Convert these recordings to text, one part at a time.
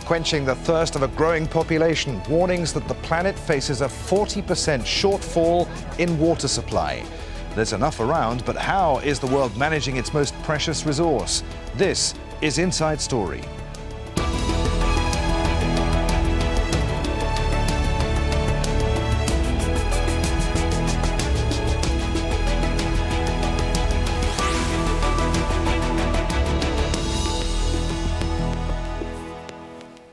quenching the thirst of a growing population. Warnings that the planet faces a 40% shortfall in water supply. There's enough around, but how is the world managing its most precious resource? This is Inside Story.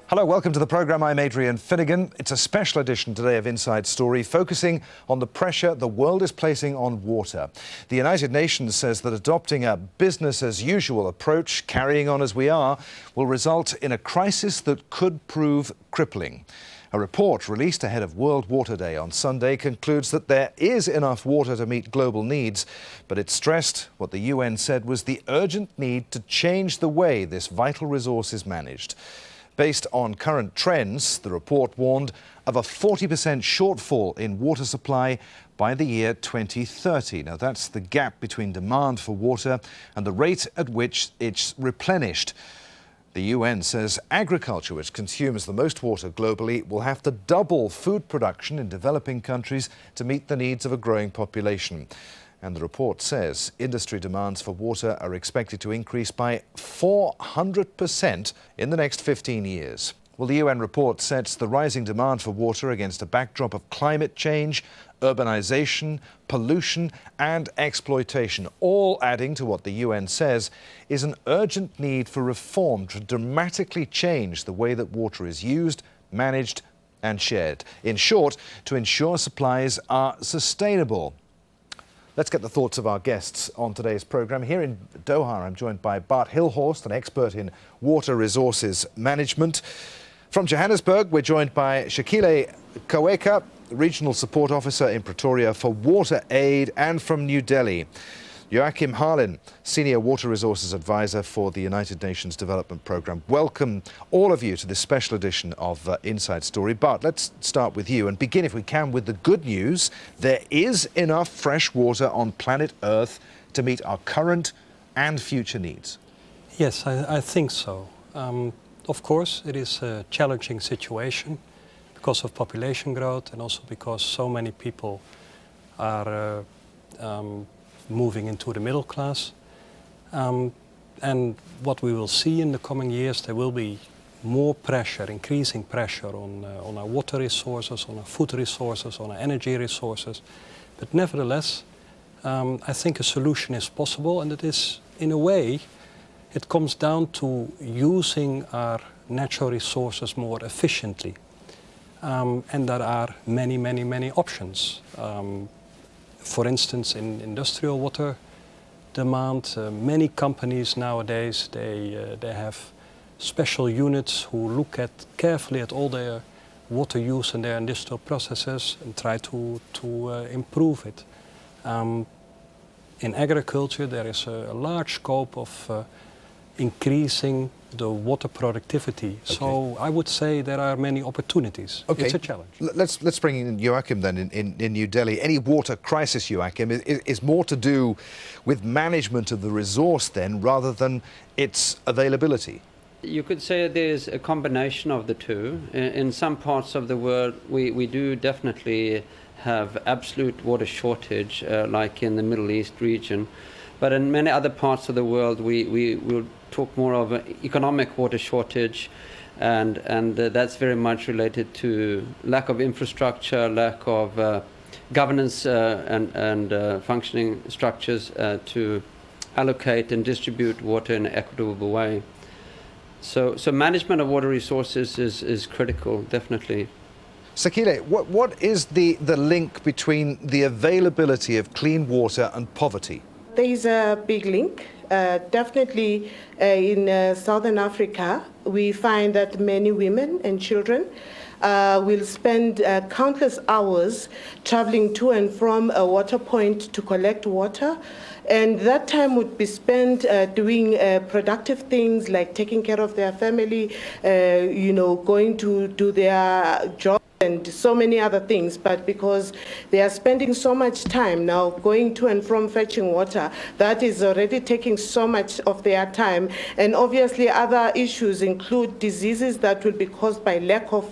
Hello, welcome to the programme. I'm Adrian Finnegan. It's a special edition today of Inside Story, focusing on the pressure the world is placing on water. The United Nations says that adopting a business-as-usual approach, carrying on as we are, will result in a crisis that could prove crippling. A report released ahead of World Water Day on Sunday concludes that there is enough water to meet global needs, but it stressed what the UN said was the urgent need to change the way this vital resource is managed. Based on current trends, the report warned of a 40% shortfall in water supply by the year 2030. Now, that's the gap between demand for water and the rate at which it's replenished. The UN says agriculture, which consumes the most water globally, will have to double food production in developing countries to meet the needs of a growing population. And the report says industry demands for water are expected to increase by 400% in the next 15 years. Well, the UN report sets the rising demand for water against a backdrop of climate change, urbanization, pollution and exploitation, all adding to what the UN says is an urgent need for reform to dramatically change the way that water is used, managed and shared. In short, to ensure supplies are sustainable. Let's get the thoughts of our guests on today's programme. Here in Doha, I'm joined by Bart Hilhorst, an expert in water resources management. From Johannesburg, we're joined by Shakile Kaweka, Regional Support Officer in Pretoria for Water Aid, and from New Delhi, Joachim Harlin, Senior Water Resources Advisor for the United Nations Development Programme. Welcome, all of you, to this special edition of Inside Story. Bart, let's start with you and begin, if we can, with the good news. There is enough fresh water on planet Earth to meet our current and future needs. Yes, I think so. Of course, it is a challenging situation because of population growth and also because so many people are moving into the middle class. And what we will see in the coming years, there will be more pressure, increasing pressure on our water resources, on our food resources, on our energy resources. But nevertheless, I think a solution is possible, and it is, in a way, it comes down to using our natural resources more efficiently. And there are many, many, many options. For instance, in industrial water demand, many companies nowadays, they have special units who look carefully at all their water use in their industrial processes and try to improve it. In agriculture, there is a large scope of increasing the water productivity. Okay. So I would say there are many opportunities. Okay. It's a challenge. Let's bring in Joachim then in New Delhi. Any water crisis, Joachim, is more to do with management of the resource then rather than its availability. You could say there's a combination of the two. In some parts of the world, we do definitely have absolute water shortage, like in the Middle East region. But in many other parts of the world, we will talk more of an economic water shortage, and that's very much related to lack of infrastructure, lack of governance and functioning structures to allocate and distribute water in an equitable way. So management of water resources is critical, definitely. Sakile, what is the link between the availability of clean water and poverty? There is a big link. Definitely in Southern Africa, we find that many women and children will spend countless hours traveling to and from a water point to collect water. And that time would be spent doing productive things like taking care of their family, going to do their job and so many other things. But because they are spending so much time now going to and from fetching water, that is already taking so much of their time. And obviously other issues include diseases that will be caused by lack of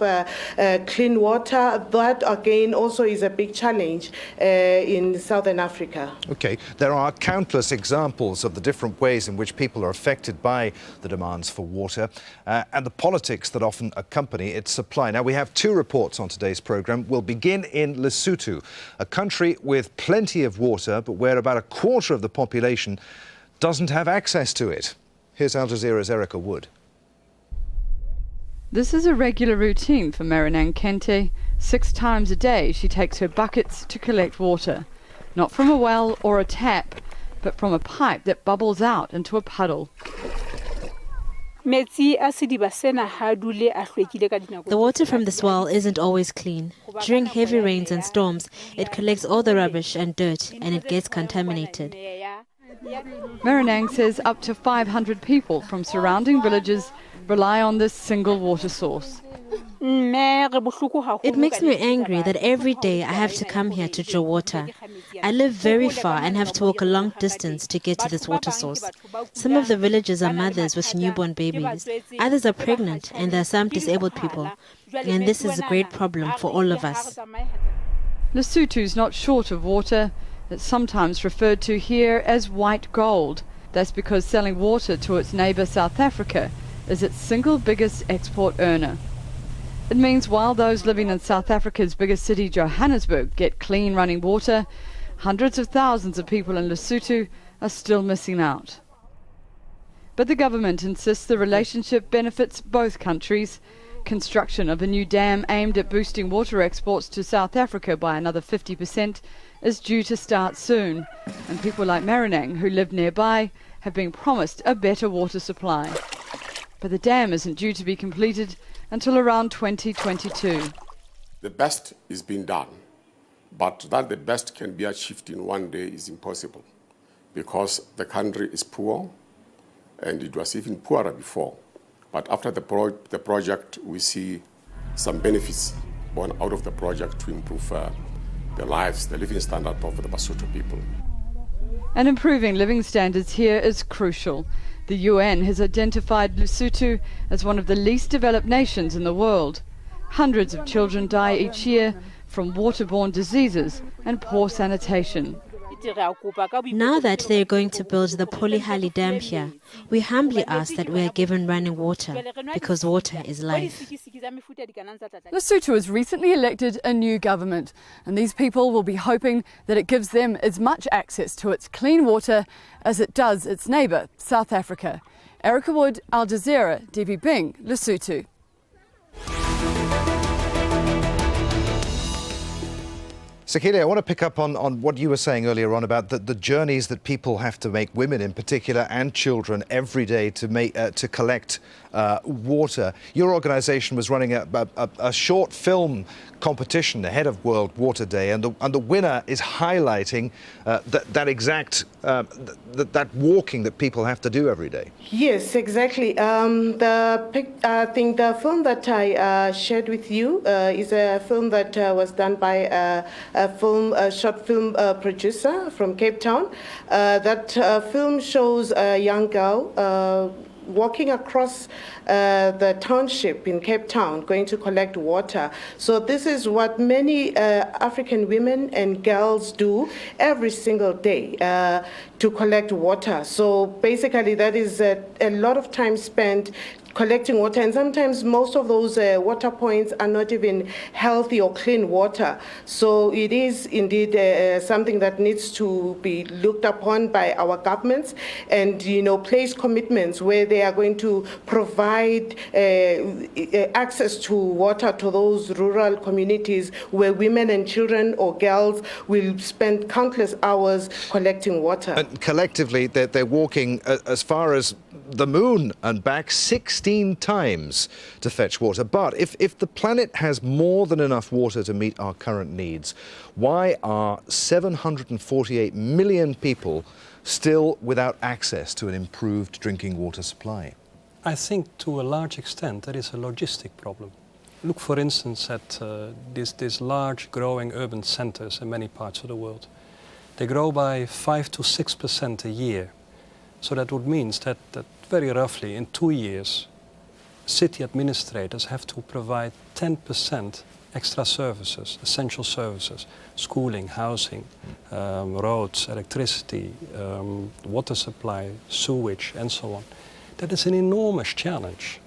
clean water. That again also is a big challenge in Southern Africa. Okay, there are countless examples of the different ways in which people are affected by the demands for water and the politics that often accompany its supply. Now, we have two reports on today's programme. We'll begin in Lesotho, a country with plenty of water, but where about a quarter of the population doesn't have access to it. Here's Al Jazeera's Erica Wood. This is a regular routine for Marinang Kente. 6 times a day she takes her buckets to collect water, not from a well or a tap, but from a pipe that bubbles out into a puddle. The water from this well isn't always clean. During heavy rains and storms, it collects all the rubbish and dirt and it gets contaminated. Marinang says up to 500 people from surrounding villages rely on this single water source. It makes me angry that every day I have to come here to draw water. I live very far and have to walk a long distance to get to this water source. Some of the villagers are mothers with newborn babies. Others are pregnant and there are some disabled people. And this is a great problem for all of us. Lesotho's not short of water. It's sometimes referred to here as white gold. That's because selling water to its neighbour South Africa is its single biggest export earner. It means while those living in South Africa's biggest city, Johannesburg, get clean running water, hundreds of thousands of people in Lesotho are still missing out. But the government insists the relationship benefits both countries. Construction of a new dam aimed at boosting water exports to South Africa by another 50% is due to start soon, and people like Marinang, who live nearby, have been promised a better water supply. But the dam isn't due to be completed until around 2022. The best is being done, but that the best can be achieved in one day is impossible because the country is poor and it was even poorer before. But after the project, we see some benefits born out of the project to improve the lives, the living standard of the Basotho people. And improving living standards here is crucial. The UN has identified Lesotho as one of the least developed nations in the world. Hundreds of children die each year from waterborne diseases and poor sanitation. Now that they're going to build the Polyhali Dam here, we humbly ask that we are given running water, because water is life. Lesotho has recently elected a new government, and these people will be hoping that it gives them as much access to its clean water as it does its neighbour, South Africa. Erica Wood, Al Jazeera, DV Bing, Lesotho. Sakile, I want to pick up on what you were saying earlier on about the journeys that people have to make, women in particular and children, every day to collect water. Your organisation was running a short film competition ahead of World Water Day, and the winner is highlighting that walking that people have to do every day. Yes, exactly. I think the film that I shared with you is a film that was done by a short film producer from Cape Town. That film shows a young girl walking across the township in Cape Town, going to collect water. So this is what many African women and girls do every single day to collect water. So basically that is a lot of time spent collecting water, and sometimes most of those water points are not even healthy or clean water. So it is indeed something that needs to be looked upon by our governments, and place commitments where they are going to provide access to water to those rural communities where women and children or girls will spend countless hours collecting water. And collectively, they're walking as far as the moon and back 6 16 times to fetch water. But if the planet has more than enough water to meet our current needs, why are 748 million people still without access to an improved drinking water supply? I think to a large extent that is a logistic problem. Look, for instance, at these large growing urban centers in many parts of the world. They grow by 5 to 6% a year. So that would mean that very roughly in 2 years, city administrators have to provide 10% extra services, essential services, schooling, housing, roads, electricity, water supply, sewage, and so on. That is an enormous challenge.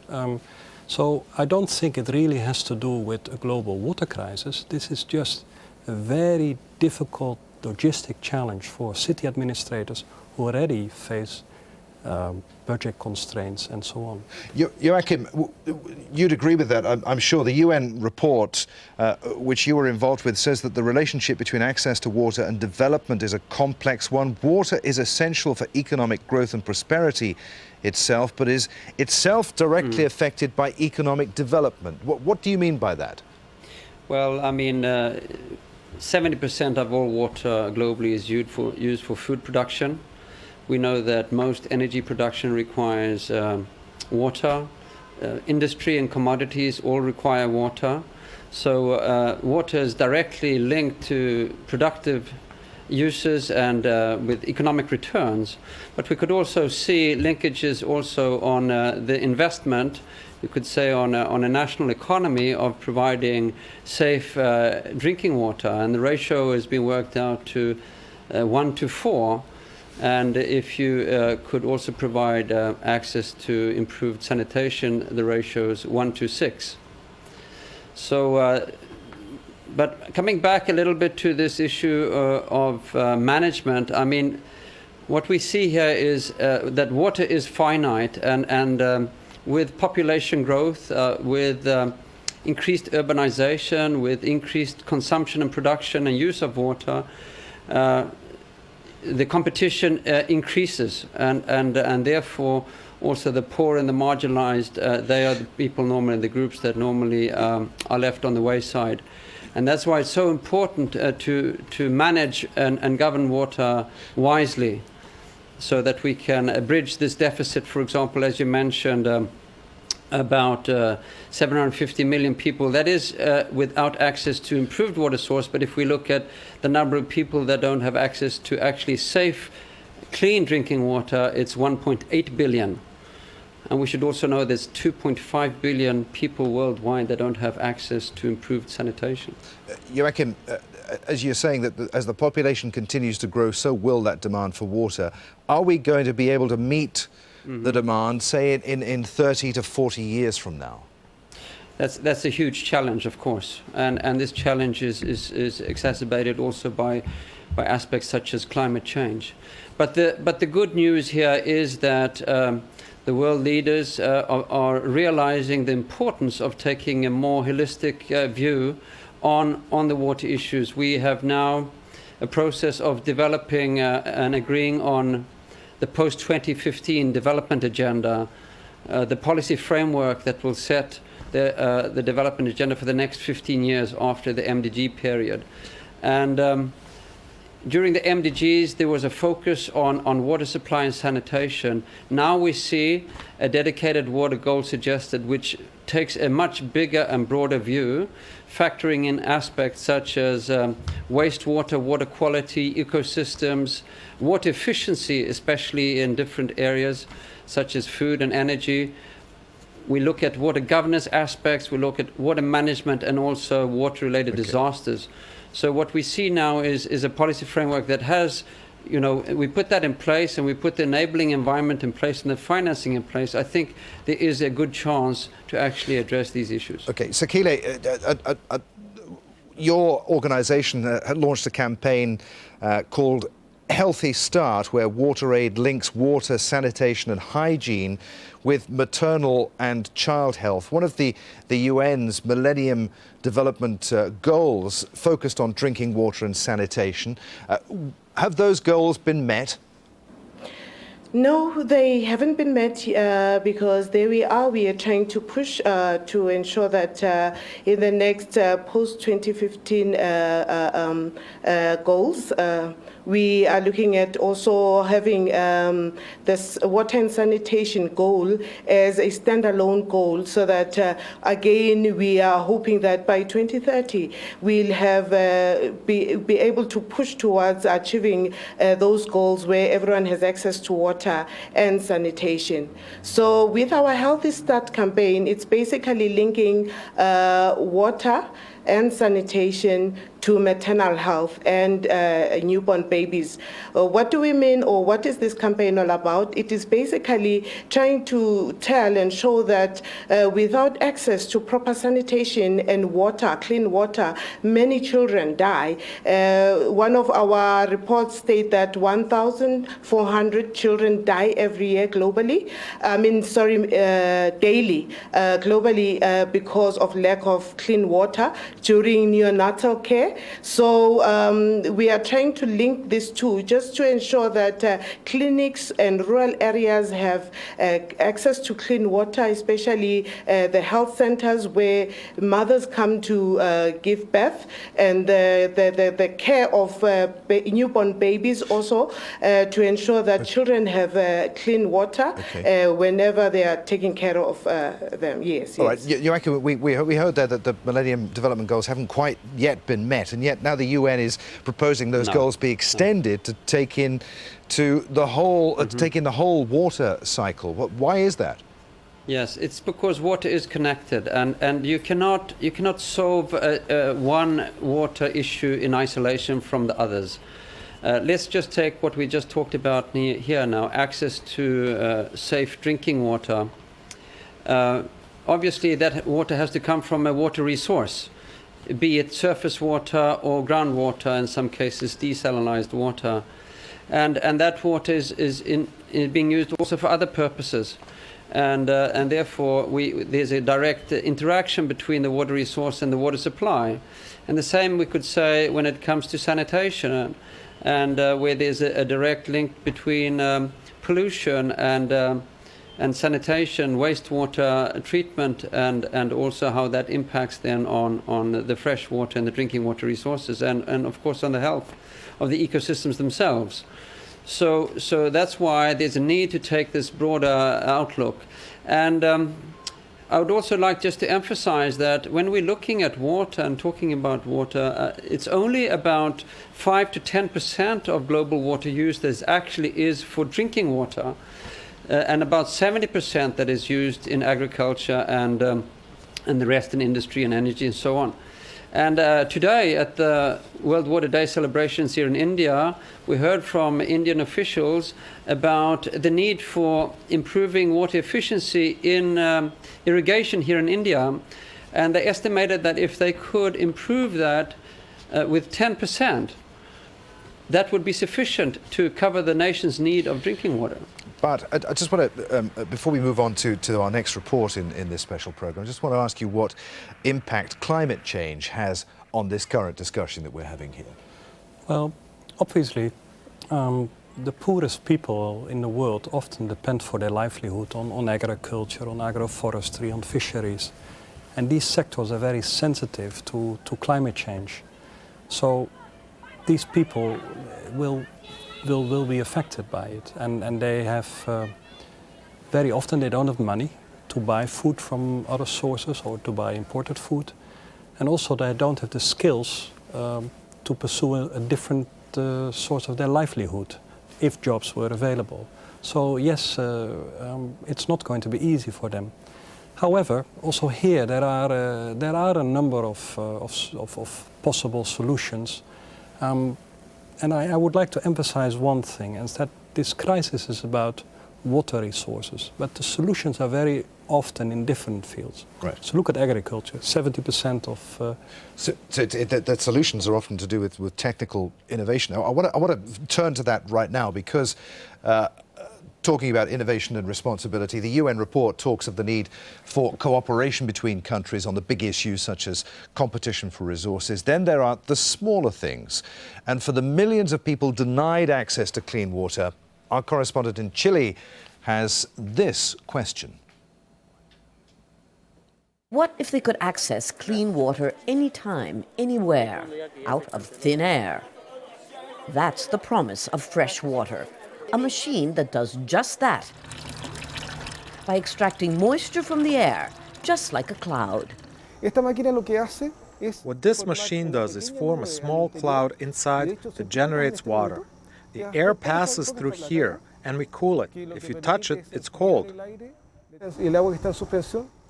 So I don't think it really has to do with a global water crisis. This is just a very difficult logistic challenge for city administrators who already face budget constraints and so on. Joachim, you'd agree with that, I'm sure. The UN report, which you were involved with, says that the relationship between access to water and development is a complex one. Water is essential for economic growth and prosperity itself, but is itself directly affected by economic development. What do you mean by that? Well, I mean, 70% of all water globally is used for food production. We know that most energy production requires water. Industry and commodities all require water. So water is directly linked to productive uses and with economic returns. But we could also see linkages also on the investment, you could say on a national economy of providing safe drinking water. And the ratio has been worked out to 1 to 4. And if you could also provide access to improved sanitation, the ratio is 1 to 6. So, but coming back a little bit to this issue of management, I mean, what we see here is that water is finite, and with population growth, with increased urbanization, with increased consumption and production and use of water, the competition increases, and therefore also the poor and the marginalized, they are the people normally, the groups that normally are left on the wayside. And that's why it's so important to manage and govern water wisely, so that we can bridge this deficit. For example, as you mentioned, about 750 million people, that is without access to improved water source. But if we look at the number of people that don't have access to actually safe, clean drinking water, it's 1.8 billion. And we should also know there's 2.5 billion people worldwide that don't have access to improved sanitation. Joachim, as you're saying, that as the population continues to grow, so will that demand for water. Are we going to be able to meet the demand, say, in 30 to 40 years from now? That's a huge challenge, of course, and this challenge is exacerbated also by aspects such as climate change. But the good news here is that the world leaders are realizing the importance of taking a more holistic view on the water issues. We have now a process of developing and agreeing on the post-2015 development agenda, the policy framework that will set the development agenda for the next 15 years after the MDG period. And during the MDGs, there was a focus on water supply and sanitation. Now we see a dedicated water goal suggested, which takes a much bigger and broader view, factoring in aspects such as wastewater, water quality, ecosystems, water efficiency, especially in different areas such as food and energy. We look at water governance aspects, we look at water management, and also water-related disasters. So what we see now is a policy framework that has, you know, we put that in place and we put the enabling environment in place and the financing in place. I think there is a good chance to actually address these issues. Okay, Sakile, your organisation had launched a campaign called Healthy Start, where WaterAid links water, sanitation and hygiene with maternal and child health. One of the UN's Millennium Development Goals focused on drinking water and sanitation. Have those goals been met? No, they haven't been met because there we are. We are trying to push to ensure that in the next post-2015 goals, we are looking at also having this water and sanitation goal as a standalone goal, so that again we are hoping that by 2030 we'll have be able to push towards achieving those goals where everyone has access to water and sanitation. So with our Healthy Start campaign, it's basically linking water and sanitation to maternal health and newborn babies. What do we mean, or what is this campaign all about? It is basically trying to tell and show that without access to proper sanitation and water, clean water, many children die. One of our reports state that 1,400 children die every year globally. Daily, globally, because of lack of clean water during neonatal care. So we are trying to link these two just to ensure that clinics and rural areas have access to clean water, especially the health centers where mothers come to give birth, and the care of newborn babies also, to ensure that children have clean water whenever they are taking care of them. Yes. All right, Joachim, we heard there that the Millennium Development Goals haven't quite yet been met, and yet now the UN is proposing those goals be extended to take in the whole water cycle. Why is that? Yes, it's because water is connected, and you cannot solve one water issue in isolation from the others. Let's just take what we just talked about here now, access to safe drinking water. Obviously, that water has to come from a water resource, be it surface water or groundwater, in some cases desalinized water. And that water is being used also for other purposes. And therefore, there's a direct interaction between the water resource and the water supply. And the same we could say when it comes to sanitation, and where there's a direct link between pollution and sanitation, wastewater treatment, and also how that impacts then on the fresh water and the drinking water resources, and of course on the health of the ecosystems themselves. So that's why there's a need to take this broader outlook. And I would also like just to emphasize that when we're looking at water and talking about water, it's only about 5 to 10% of global water use that actually is for drinking water. And about 70% that is used in agriculture and the rest in industry and energy and so on. And today at the World Water Day celebrations here in India, we heard from Indian officials about the need for improving water efficiency in irrigation here in India. And they estimated that if they could improve that with 10%, that would be sufficient to cover the nation's need of drinking water. But I just want to, before we move on to our next report in this special programme, I just want to ask you what impact climate change has on this current discussion that we're having here. Well, obviously, the poorest people in the world often depend for their livelihood on agriculture, on agroforestry, on fisheries. And these sectors are very sensitive to climate change. So these people will be affected by it, and they have very often they don't have money to buy food from other sources or to buy imported food, and also they don't have the skills to pursue a different source of their livelihood if jobs were available. So yes, it's not going to be easy for them. However, also here there are a number of possible solutions. And I would like to emphasize one thing, and that this crisis is about water resources, but the solutions are very often in different fields. Right. So look at agriculture, 70% of... The solutions are often to do with technical innovation. I want to turn to that right now because talking about innovation and responsibility, the UN report talks of the need for cooperation between countries on the big issues such as competition for resources. Then there are the smaller things. And for the millions of people denied access to clean water, our correspondent in Chile has this question. What if they could access clean water anytime, anywhere, out of thin air? That's the promise of fresh water, a machine that does just that by extracting moisture from the air, just like a cloud. What this machine does is form a small cloud inside that generates water. The air passes through here and we cool it. If you touch it, it's cold.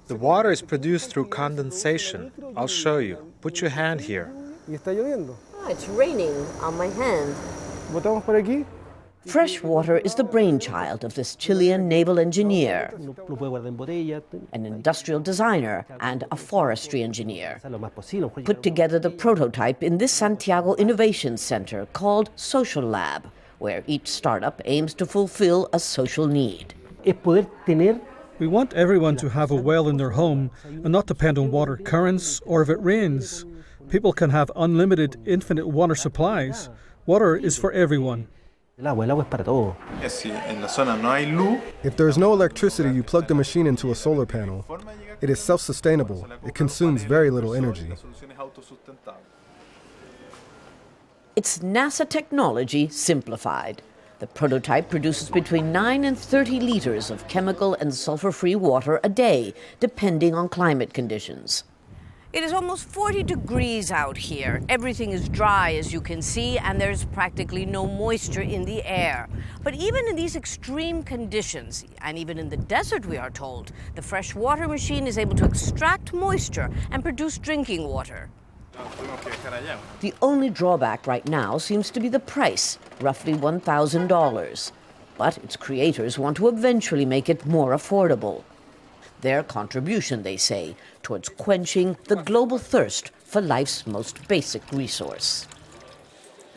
The water is produced through condensation. I'll show you. Put your hand here. It's raining on my hand. Fresh water is the brainchild of this Chilean naval engineer, an industrial designer, and a forestry engineer. Put together the prototype in this Santiago Innovation Center called Social Lab, where each startup aims to fulfill a social need. We want everyone to have a well in their home and not depend on water currents or if it rains. People can have unlimited, infinite water supplies. Water is for everyone. If there's no electricity, you plug the machine into a solar panel. It is self-sustainable. It consumes very little energy. It's NASA technology simplified. The prototype produces between 9 and 30 liters of chemical and sulfur-free water a day, depending on climate conditions. It is almost 40 degrees out here. Everything is dry, as you can see, and there's practically no moisture in the air. But even in these extreme conditions, and even in the desert, we are told, the fresh water machine is able to extract moisture and produce drinking water. The only drawback right now seems to be the price, roughly $1,000. But its creators want to eventually make it more affordable. Their contribution, they say, towards quenching the global thirst for life's most basic resource.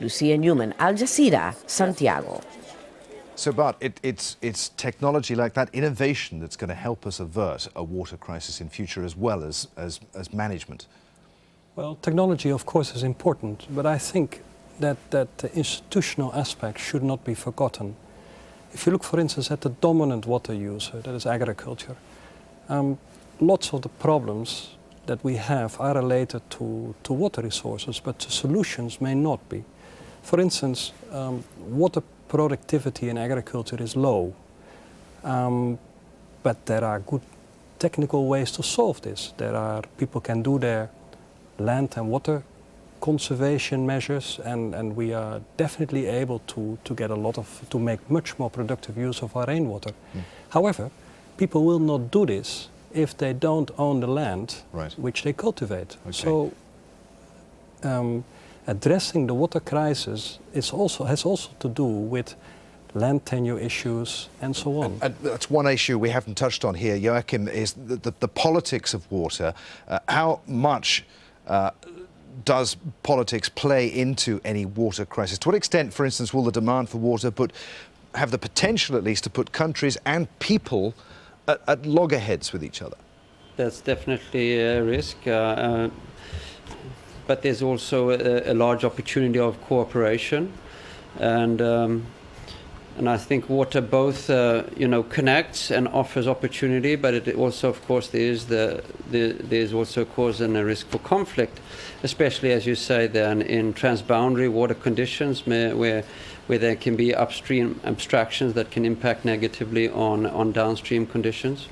Lucia Newman, Al Jazeera, Santiago. So, Bart, it's technology like that, innovation, that's going to help us avert a water crisis in future as well as management. Well, technology, of course, is important, but I think that the institutional aspect should not be forgotten. If you look, for instance, at the dominant water user, that is agriculture, lots of the problems that we have are related to water resources, but the solutions may not be. For instance, water productivity in agriculture is low, but there are good technical ways to solve this. People can do their land and water conservation measures, and we are definitely able to make much more productive use of our rainwater. However, people will not do this if they don't own the land which they cultivate. So addressing the water crisis has also to do with land tenure issues and so on. And that's one issue we haven't touched on here, Joachim, is the politics of water. How much does politics play into any water crisis? To what extent, for instance, will the demand for water have the potential at least to put countries and people at loggerheads with each other? That's definitely a risk, but there's also a large opportunity of cooperation, and I think water both connects and offers opportunity, but it also, of course, there's also cause and a risk for conflict, especially, as you say, then in transboundary water conditions where there can be upstream abstractions that can impact negatively on downstream conditions.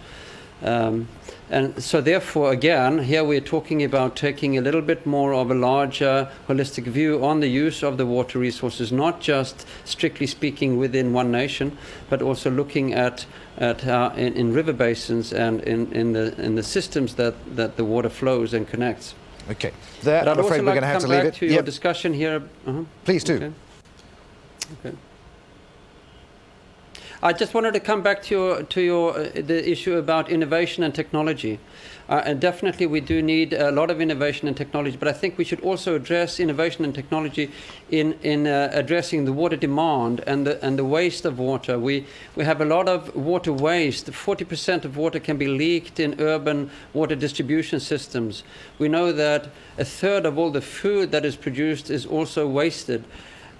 And so therefore, again, here we're talking about taking a little bit more of a larger holistic view on the use of the water resources, not just strictly speaking within one nation, but also looking at how in river basins and in the systems that the water flows and connects. Okay. There, I'm afraid we're going to have to leave it. To your discussion here. Please do. Okay. I just wanted to come back to the issue about innovation and technology. And definitely we do need a lot of innovation and technology, but I think we should also address innovation and technology in addressing the water demand and the waste of water. We have a lot of water waste. 40% of water can be leaked in urban water distribution systems. We know that a third of all the food that is produced is also wasted.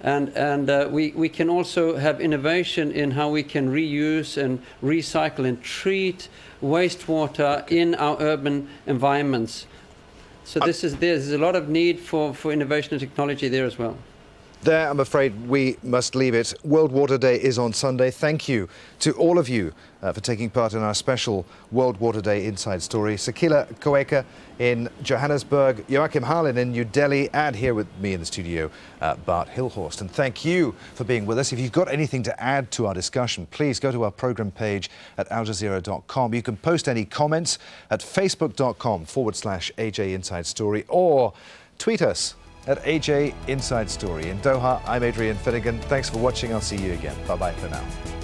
And we can also have innovation in how we can reuse and recycle and treat wastewater in our urban environments. So there's a lot of need for innovation and technology there as well. There, I'm afraid we must leave it. World Water Day is on Sunday. Thank you to all of you for taking part in our special World Water Day Inside Story. Sakila Koeka in Johannesburg, Joachim Harlin in New Delhi, and here with me in the studio, Bart Hilhorst. And thank you for being with us. If you've got anything to add to our discussion, please go to our programme page at aljazeera.com. You can post any comments at facebook.com/AJ Inside Story or tweet us at AJ Inside Story. In Doha, I'm Adrian Finnegan. Thanks for watching. I'll see you again. Bye-bye for now.